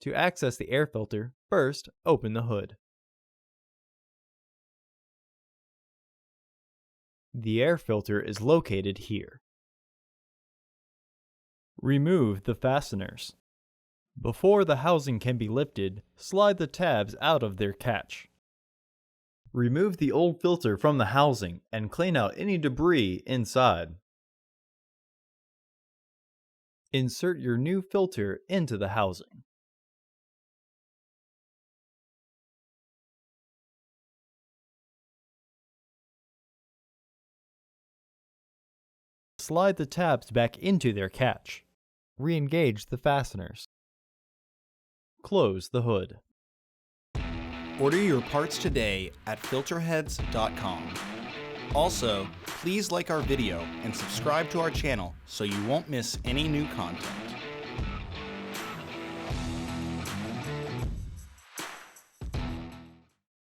To access the air filter, first open the hood. The air filter is located here. Remove the fasteners. Before the housing can be lifted, slide the tabs out of their catch. Remove the old filter from the housing and clean out any debris inside. Insert your new filter into the housing. Slide the tabs back into their catch. Re-engage the fasteners. Close the hood. Order your parts today at filterheads.com. Also, please like our video and subscribe to our channel so you won't miss any new content.